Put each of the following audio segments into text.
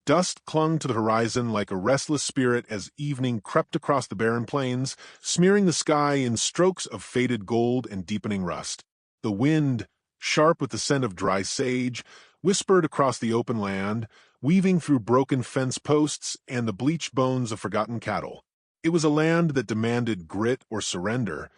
Dust clung to the horizon like a restless spirit as evening crept across the barren plains, smearing the sky in strokes of faded gold and deepening rust. The wind, sharp with the scent of dry sage, whispered across the open land, weaving through broken fence posts and the bleached bones of forgotten cattle. It was a land that demanded grit or surrender,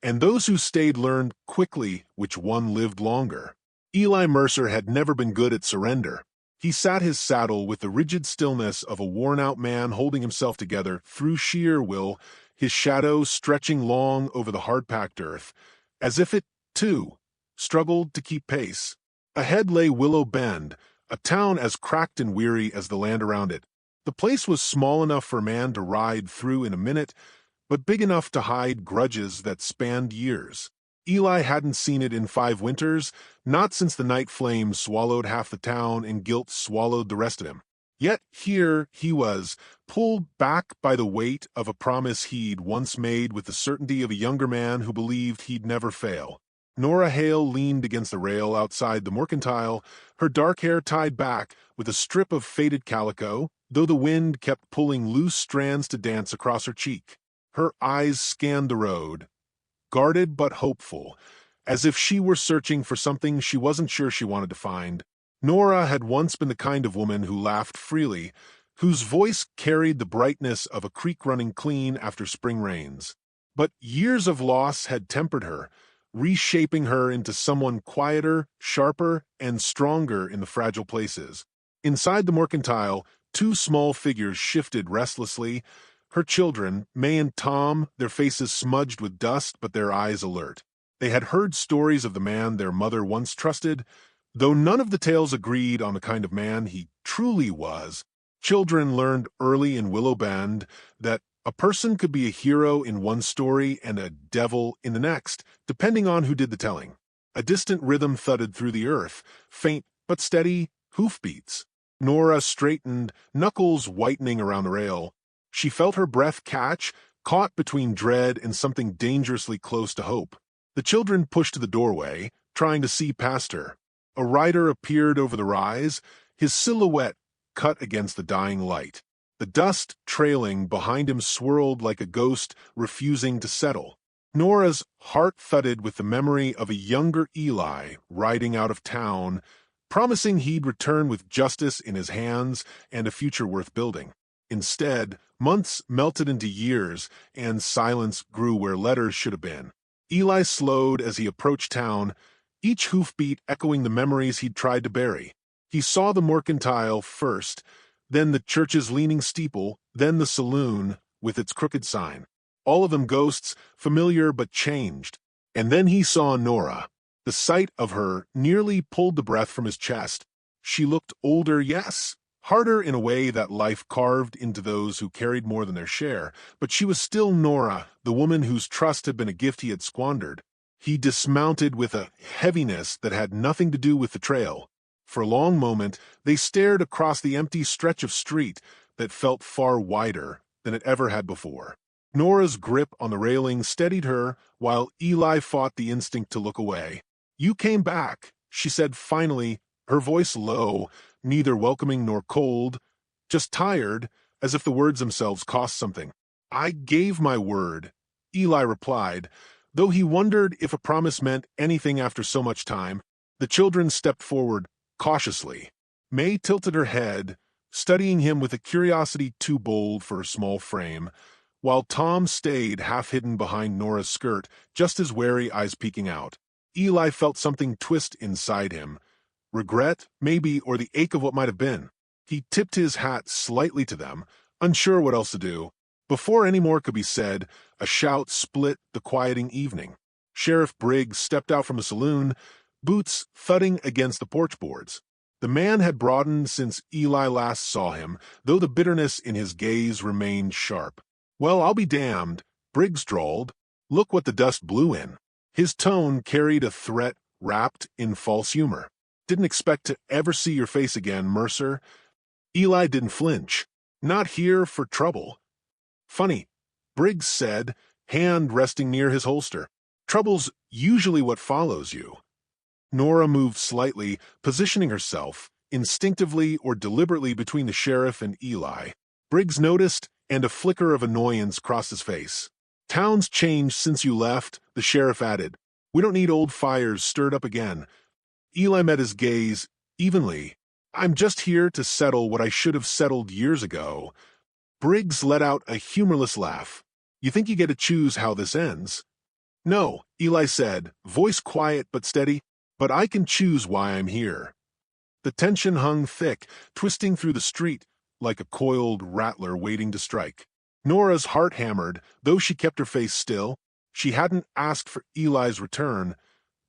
and those who stayed learned quickly which one lived longer. Eli Mercer had never been good at surrender. He sat his saddle with the rigid stillness of a worn-out man holding himself together through sheer will, his shadow stretching long over the hard-packed earth, as if it, too, struggled to keep pace. Ahead lay Willow Bend, a town as cracked and weary as the land around it. The place was small enough for a man to ride through in a minute, but big enough to hide grudges that spanned years. Eli hadn't seen it in 5 winters, not since the night flames swallowed half the town and guilt swallowed the rest of him. Yet here he was, pulled back by the weight of a promise he'd once made with the certainty of a younger man who believed he'd never fail. Nora Hale leaned against the rail outside the mercantile, her dark hair tied back with a strip of faded calico, though the wind kept pulling loose strands to dance across her cheek. Her eyes scanned the road, guarded but hopeful, as if she were searching for something she wasn't sure she wanted to find. Nora had once been the kind of woman who laughed freely, whose voice carried the brightness of a creek running clean after spring rains. But years of loss had tempered her, reshaping her into someone quieter, sharper, and stronger in the fragile places. Inside the mercantile, 2 small figures shifted restlessly, her children, May and Tom, their faces smudged with dust but their eyes alert. They had heard stories of the man their mother once trusted, though none of the tales agreed on the kind of man he truly was. Children learned early in Willow Bend that a person could be a hero in one story and a devil in the next, depending on who did the telling. A distant rhythm thudded through the earth, faint but steady hoofbeats. Nora straightened, knuckles whitening around the rail. She felt her breath catch, caught between dread and something dangerously close to hope. The children pushed to the doorway, trying to see past her. A rider appeared over the rise, his silhouette cut against the dying light. The dust trailing behind him swirled like a ghost, refusing to settle. Nora's heart thudded with the memory of a younger Eli riding out of town, promising he'd return with justice in his hands and a future worth building. Instead, months melted into years, and silence grew where letters should have been. Eli slowed as he approached town, each hoofbeat echoing the memories he'd tried to bury. He saw the mercantile first, then the church's leaning steeple, then the saloon with its crooked sign. All of them ghosts, familiar but changed. And then he saw Nora. The sight of her nearly pulled the breath from his chest. She looked older, yes, harder in a way that life carved into those who carried more than their share, but she was still Nora, the woman whose trust had been a gift he had squandered. He dismounted with a heaviness that had nothing to do with the trail. For a long moment, they stared across the empty stretch of street that felt far wider than it ever had before. Nora's grip on the railing steadied her, while Eli fought the instinct to look away. "You came back," she said finally, her voice low, neither welcoming nor cold, just tired, as if the words themselves cost something. "I gave my word," Eli replied, though he wondered if a promise meant anything after so much time. The children stepped forward, cautiously. May tilted her head, studying him with a curiosity too bold for her small frame, while Tom stayed half-hidden behind Nora's skirt, just his wary eyes peeking out. Eli felt something twist inside him. Regret, maybe, or the ache of what might have been. He tipped his hat slightly to them, unsure what else to do. Before any more could be said, a shout split the quieting evening. Sheriff Briggs stepped out from the saloon, boots thudding against the porch boards. The man had broadened since Eli last saw him, though the bitterness in his gaze remained sharp. "Well, I'll be damned," Briggs drawled. "Look what the dust blew in." His tone carried a threat wrapped in false humor. "Didn't expect to ever see your face again, Mercer." Eli didn't flinch. "Not here for trouble." "Funny," Briggs said, hand resting near his holster. "Trouble's usually what follows you." Nora moved slightly, positioning herself, instinctively or deliberately between the sheriff and Eli. Briggs noticed, and a flicker of annoyance crossed his face. "Town's changed since you left," the sheriff added. "We don't need old fires stirred up again." Eli met his gaze evenly. "I'm just here to settle what I should have settled years ago." Briggs let out a humorless laugh. "You think you get to choose how this ends?" "No," Eli said, voice quiet but steady, "but I can choose why I'm here." The tension hung thick, twisting through the street like a coiled rattler waiting to strike. Nora's heart hammered, though she kept her face still. She hadn't asked for Eli's return,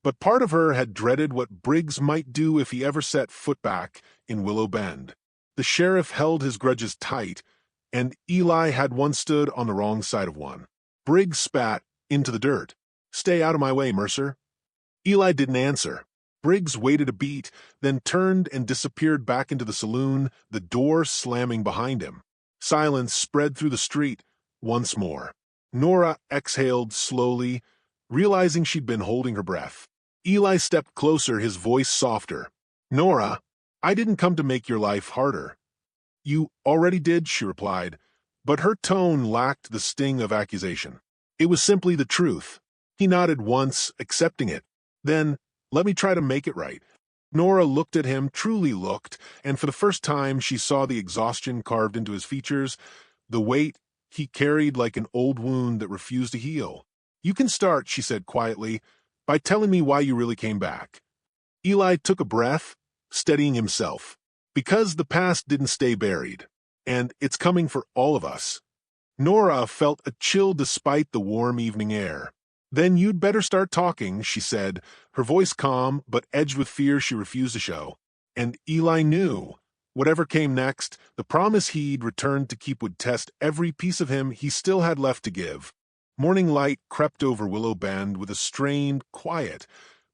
but part of her had dreaded what Briggs might do if he ever set foot back in Willow Bend. The sheriff held his grudges tight, and Eli had once stood on the wrong side of one. Briggs spat into the dirt. "Stay out of my way, Mercer." Eli didn't answer. Briggs waited a beat, then turned and disappeared back into the saloon, the door slamming behind him. Silence spread through the street once more. Nora exhaled slowly, realizing she'd been holding her breath. Eli stepped closer, his voice softer. "Nora, I didn't come to make your life harder." "You already did," she replied, but her tone lacked the sting of accusation. It was simply the truth. He nodded once, accepting it. Then, "Let me try to make it right." Nora looked at him, truly looked, and for the first time she saw the exhaustion carved into his features, the weight he carried like an old wound that refused to heal. "You can start," she said quietly, "by telling me why you really came back." Eli took a breath, steadying himself. "Because the past didn't stay buried, and it's coming for all of us." Nora felt a chill despite the warm evening air. "Then you'd better start talking," she said, her voice calm but edged with fear she refused to show. And Eli knew. Whatever came next, the promise he'd returned to keep would test every piece of him he still had left to give. Morning light crept over Willow Bend with a strained quiet,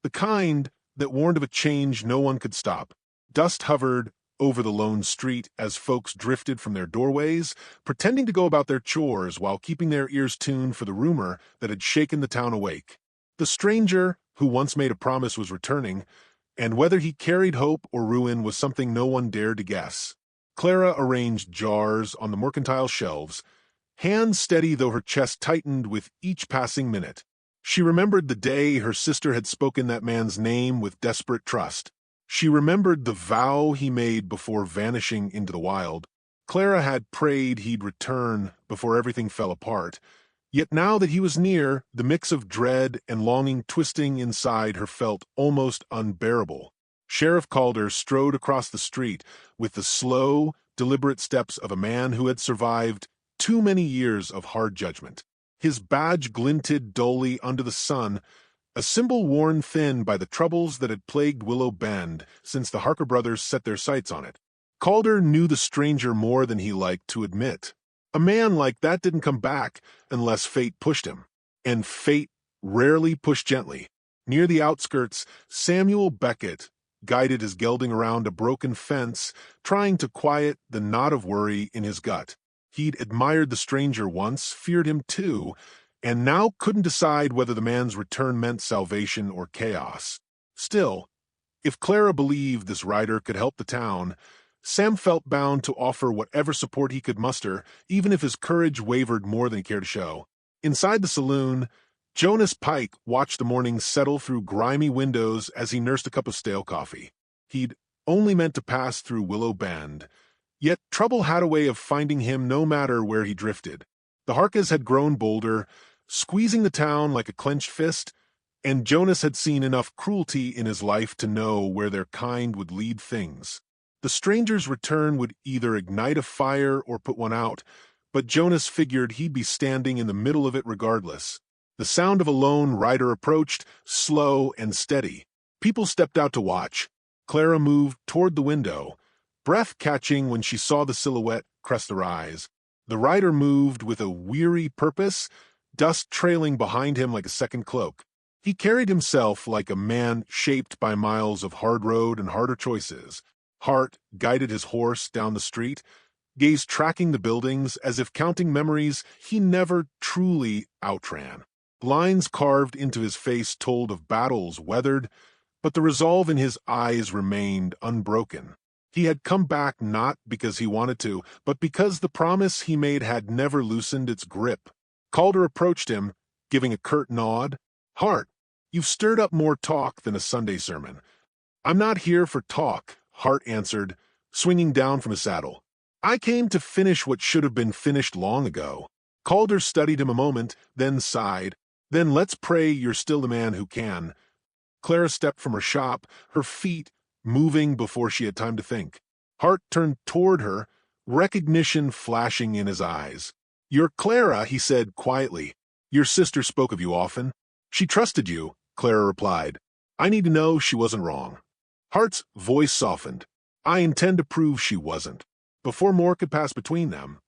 the kind that warned of a change no one could stop. Dust hovered over the lone street as folks drifted from their doorways, pretending to go about their chores while keeping their ears tuned for the rumor that had shaken the town awake. The stranger who once made a promise was returning, and whether he carried hope or ruin was something no one dared to guess. Clara arranged jars on the mercantile shelves, hands steady though her chest tightened with each passing minute. She remembered the day her sister had spoken that man's name with desperate trust. She remembered the vow he made before vanishing into the wild. Clara had prayed he'd return before everything fell apart. Yet now that he was near, the mix of dread and longing twisting inside her felt almost unbearable. Sheriff Calder strode across the street with the slow, deliberate steps of a man who had survived too many years of hard judgment. His badge glinted dully under the sun, a symbol worn thin by the troubles that had plagued Willow Bend since the Harker brothers set their sights on it. Calder knew the stranger more than he liked to admit. A man like that didn't come back unless fate pushed him. And fate rarely pushed gently. Near the outskirts, Samuel Beckett guided his gelding around a broken fence, trying to quiet the knot of worry in his gut. He'd admired the stranger once, feared him too, and now couldn't decide whether the man's return meant salvation or chaos. Still, if Clara believed this rider could help the town, Sam felt bound to offer whatever support he could muster, even if his courage wavered more than he cared to show. Inside the saloon, Jonas Pike watched the morning settle through grimy windows as he nursed a cup of stale coffee. He'd only meant to pass through Willow Bend, yet trouble had a way of finding him no matter where he drifted. The Harkas had grown bolder, squeezing the town like a clenched fist, and Jonas had seen enough cruelty in his life to know where their kind would lead things. The stranger's return would either ignite a fire or put one out, but Jonas figured he'd be standing in the middle of it regardless. The sound of a lone rider approached, slow and steady. People stepped out to watch. Clara moved toward the window, breath catching when she saw the silhouette crest the rise. The rider moved with a weary purpose, dust trailing behind him like a second cloak. He carried himself like a man shaped by miles of hard road and harder choices. Hart guided his horse down the street, gaze tracking the buildings as if counting memories he never truly outran. Lines carved into his face told of battles weathered, but the resolve in his eyes remained unbroken. He had come back not because he wanted to, but because the promise he made had never loosened its grip. Calder approached him, giving a curt nod. "Hart, you've stirred up more talk than a Sunday sermon." "I'm not here for talk," Hart answered, swinging down from his saddle. "I came to finish what should have been finished long ago." Calder studied him a moment, then sighed. "Then let's pray you're still the man who can." Clara stepped from her shop, her feet moving before she had time to think. Hart turned toward her, recognition flashing in his eyes. "You're Clara," he said quietly. "Your sister spoke of you often." "She trusted you," Clara replied. "I need to know she wasn't wrong." Hart's voice softened. "I intend to prove she wasn't." Before more could pass between them,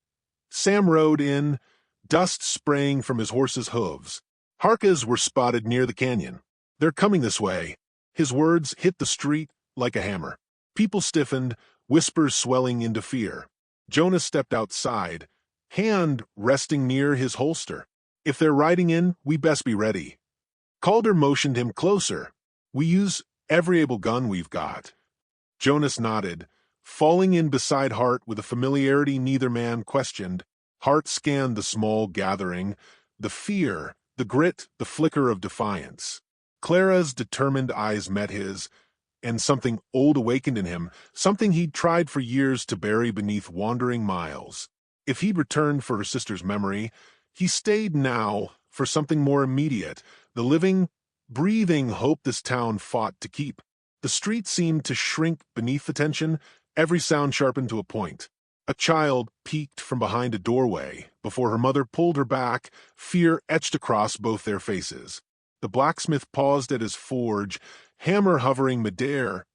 Sam rode in, dust spraying from his horse's hooves. Harkas were spotted near the canyon. "They're coming this way." His words hit the street like a hammer. People stiffened, whispers swelling into fear. Jonas stepped outside, hand resting near his holster. "If they're riding in, we best be ready." Calder motioned him closer. "We use every able gun we've got." Jonas nodded, falling in beside Hart with a familiarity neither man questioned. Hart scanned the small gathering, the fear, the grit, the flicker of defiance. Clara's determined eyes met his, and something old awakened in him, something he'd tried for years to bury beneath wandering miles. If he'd returned for her sister's memory, he stayed now for something more immediate, the living, breathing hope this town fought to keep. The street seemed to shrink beneath the tension, every sound sharpened to a point. A child peeked from behind a doorway before her mother pulled her back, fear etched across both their faces. The blacksmith paused at his forge, hammer hovering midair,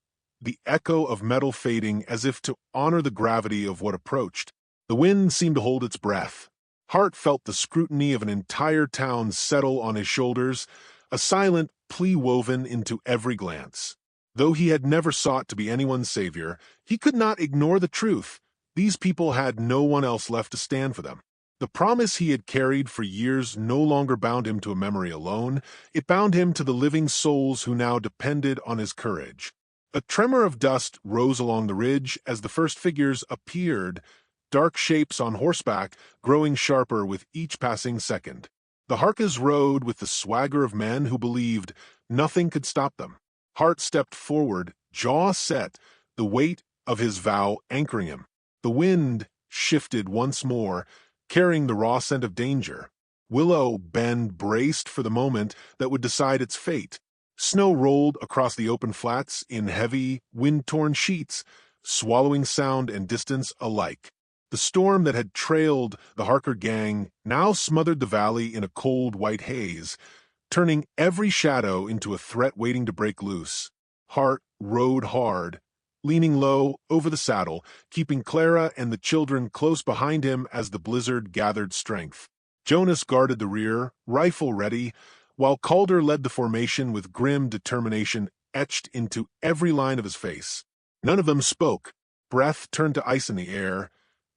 the echo of metal fading as if to honor the gravity of what approached. The wind seemed to hold its breath. Hart felt the scrutiny of an entire town settle on his shoulders, a silent plea woven into every glance. Though he had never sought to be anyone's savior, he could not ignore the truth. These people had no one else left to stand for them. The promise he had carried for years no longer bound him to a memory alone. It bound him to the living souls who now depended on his courage. A tremor of dust rose along the ridge as the first figures appeared, dark shapes on horseback growing sharper with each passing second. The Harkas rode with the swagger of men who believed nothing could stop them. Hart stepped forward, jaw set, the weight of his vow anchoring him. The wind shifted once more, carrying the raw scent of danger. Willow Bend braced for the moment that would decide its fate. Snow rolled across the open flats in heavy, wind-torn sheets, swallowing sound and distance alike. The storm that had trailed the Harker gang now smothered the valley in a cold white haze, turning every shadow into a threat waiting to break loose. Hart rode hard, leaning low over the saddle, keeping Clara and the children close behind him as the blizzard gathered strength. Jonas guarded the rear, rifle ready, while Calder led the formation with grim determination etched into every line of his face. None of them spoke. Breath turned to ice in the air,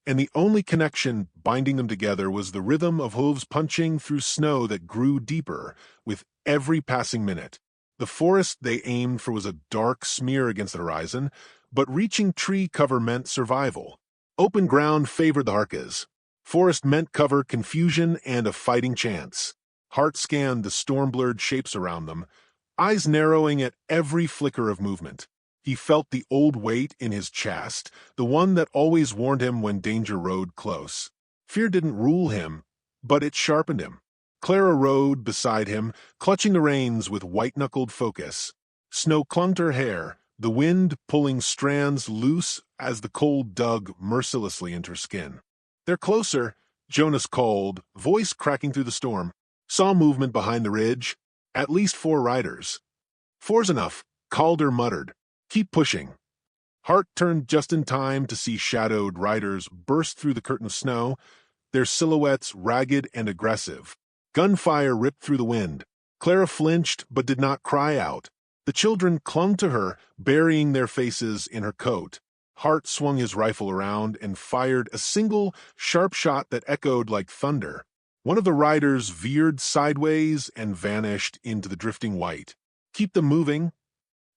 and the only connection binding them together was the rhythm of hooves punching through snow that grew deeper with every passing minute. The forest they aimed for was a dark smear against the horizon, but reaching tree cover meant survival. Open ground favored the Harkas. Forest meant cover, confusion, and a fighting chance. Hart scanned the storm-blurred shapes around them, eyes narrowing at every flicker of movement. He felt the old weight in his chest, the one that always warned him when danger rode close. Fear didn't rule him, but it sharpened him. Clara rode beside him, clutching the reins with white-knuckled focus. Snow clung to her hair, the wind pulling strands loose as the cold dug mercilessly into her skin. "They're closer," Jonas called, voice cracking through the storm. "Saw movement behind the ridge. At least 4 riders." "Four's enough," Calder muttered. "Keep pushing." Hart turned just in time to see shadowed riders burst through the curtain of snow, their silhouettes ragged and aggressive. Gunfire ripped through the wind. Clara flinched but did not cry out. The children clung to her, burying their faces in her coat. Hart swung his rifle around and fired a single, sharp shot that echoed like thunder. One of the riders veered sideways and vanished into the drifting white. "Keep them moving."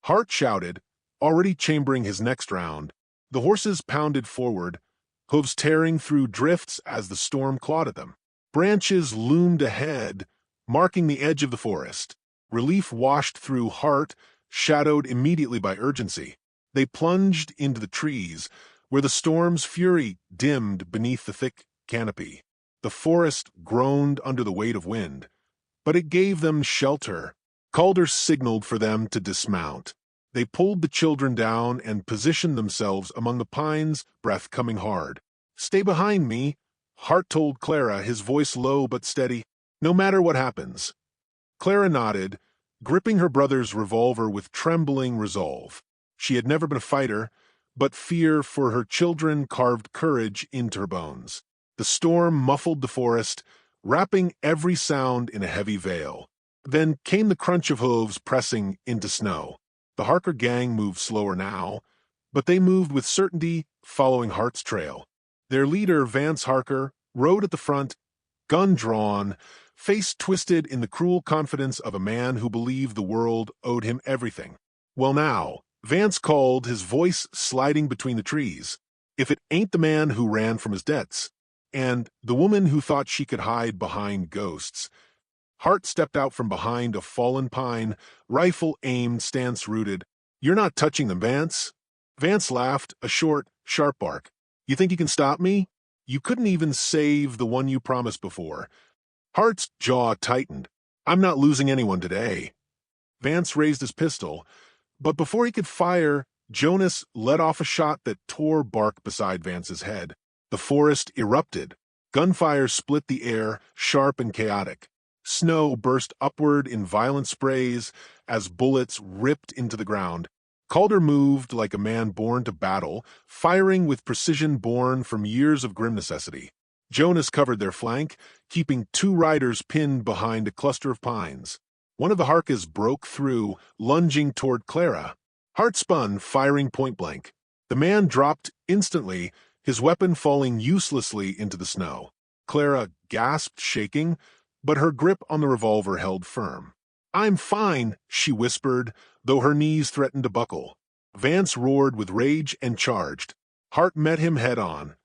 Hart shouted, already chambering his next round. The horses pounded forward, hooves tearing through drifts as the storm clawed at them. Branches loomed ahead, marking the edge of the forest. Relief washed through Hart, shadowed immediately by urgency. They plunged into the trees, where the storm's fury dimmed beneath the thick canopy. The forest groaned under the weight of wind, but it gave them shelter. Calder signaled for them to dismount. They pulled the children down and positioned themselves among the pines, breath coming hard. "Stay behind me," Hart told Clara, his voice low but steady. "No matter what happens." Clara nodded, gripping her brother's revolver with trembling resolve. She had never been a fighter, but fear for her children carved courage into her bones. The storm muffled the forest, wrapping every sound in a heavy veil. Then came the crunch of hooves pressing into snow. The Harker gang moved slower now, but they moved with certainty, following Hart's trail. Their leader, Vance Harker, rode at the front, gun drawn, face twisted in the cruel confidence of a man who believed the world owed him everything. "Well now," Vance called, his voice sliding between the trees, "if it ain't the man who ran from his debts, and the woman who thought she could hide behind ghosts." Hart stepped out from behind a fallen pine, rifle aimed, stance rooted. "You're not touching them, Vance." Vance laughed, a short, sharp bark. "You think you can stop me? You couldn't even save the one you promised before." Hart's jaw tightened. "I'm not losing anyone today." Vance raised his pistol, but before he could fire, Jonas let off a shot that tore bark beside Vance's head. The forest erupted. Gunfire split the air, sharp and chaotic. Snow burst upward in violent sprays as bullets ripped into the ground. Calder moved like a man born to battle, firing with precision born from years of grim necessity. Jonas covered their flank, keeping two riders pinned behind a cluster of pines. One of the Harkas broke through, lunging toward Clara. Hart spun, firing point-blank. The man dropped instantly, his weapon falling uselessly into the snow. Clara gasped, shaking, but her grip on the revolver held firm. "I'm fine," she whispered, though her knees threatened to buckle. Vance roared with rage and charged. Hart met him head-on,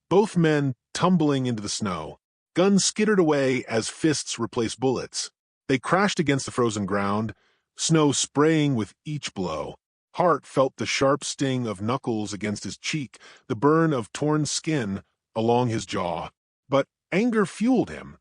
both men tumbling into the snow. Guns skittered away as fists replaced bullets. They crashed against the frozen ground, snow spraying with each blow. Hart felt the sharp sting of knuckles against his cheek, the burn of torn skin along his jaw. But anger fueled him.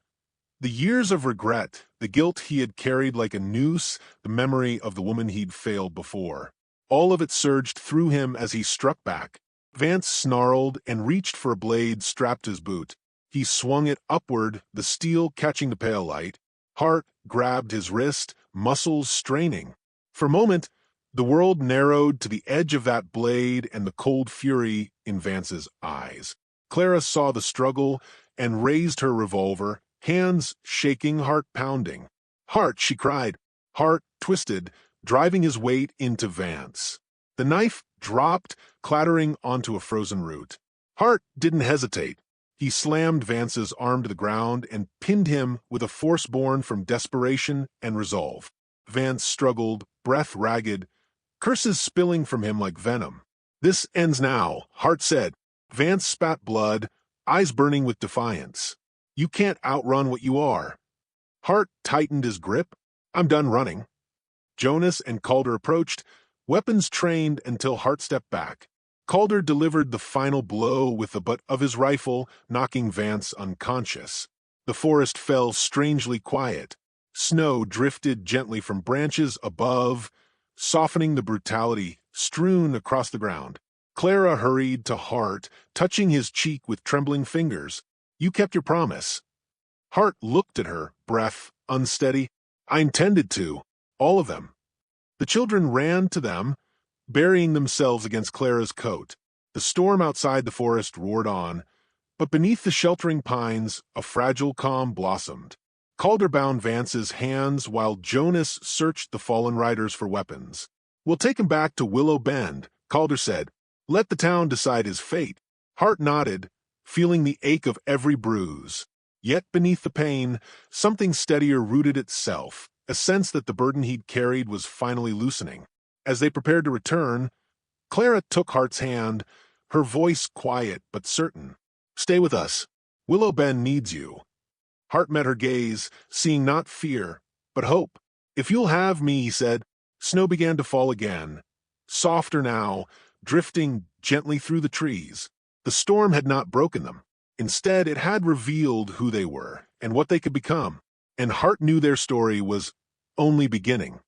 The years of regret, the guilt he had carried like a noose, the memory of the woman he'd failed before. All of it surged through him as he struck back. Vance snarled and reached for a blade strapped to his boot. He swung it upward, the steel catching the pale light. Hart grabbed his wrist, muscles straining. For a moment, the world narrowed to the edge of that blade and the cold fury in Vance's eyes. Clara saw the struggle and raised her revolver, hands shaking, heart pounding. "Hart!" she cried. Hart twisted, driving his weight into Vance. The knife dropped, clattering onto a frozen root. Hart didn't hesitate. He slammed Vance's arm to the ground and pinned him with a force born from desperation and resolve. Vance struggled, breath ragged, curses spilling from him like venom. "This ends now," Hart said. Vance spat blood, eyes burning with defiance. "You can't outrun what you are." Hart tightened his grip. "I'm done running." Jonas and Calder approached, weapons trained until Hart stepped back. Calder delivered the final blow with the butt of his rifle, knocking Vance unconscious. The forest fell strangely quiet. Snow drifted gently from branches above, softening the brutality strewn across the ground. Clara hurried to Hart, touching his cheek with trembling fingers. "You kept your promise." Hart looked at her, breath unsteady. "I intended to. All of them." The children ran to them, burying themselves against Clara's coat. The storm outside the forest roared on, but beneath the sheltering pines, a fragile calm blossomed. Calder bound Vance's hands while Jonas searched the fallen riders for weapons. "We'll take him back to Willow Bend," Calder said. "Let the town decide his fate." Hart nodded, feeling the ache of every bruise. Yet beneath the pain, something steadier rooted itself, a sense that the burden he'd carried was finally loosening. As they prepared to return, Clara took Hart's hand, her voice quiet but certain. "Stay with us. Willow Bend needs you." Hart met her gaze, seeing not fear, but hope. "If you'll have me," he said. Snow began to fall again, softer now, drifting gently through the trees. The storm had not broken them. Instead, it had revealed who they were and what they could become. And Hart knew their story was only beginning.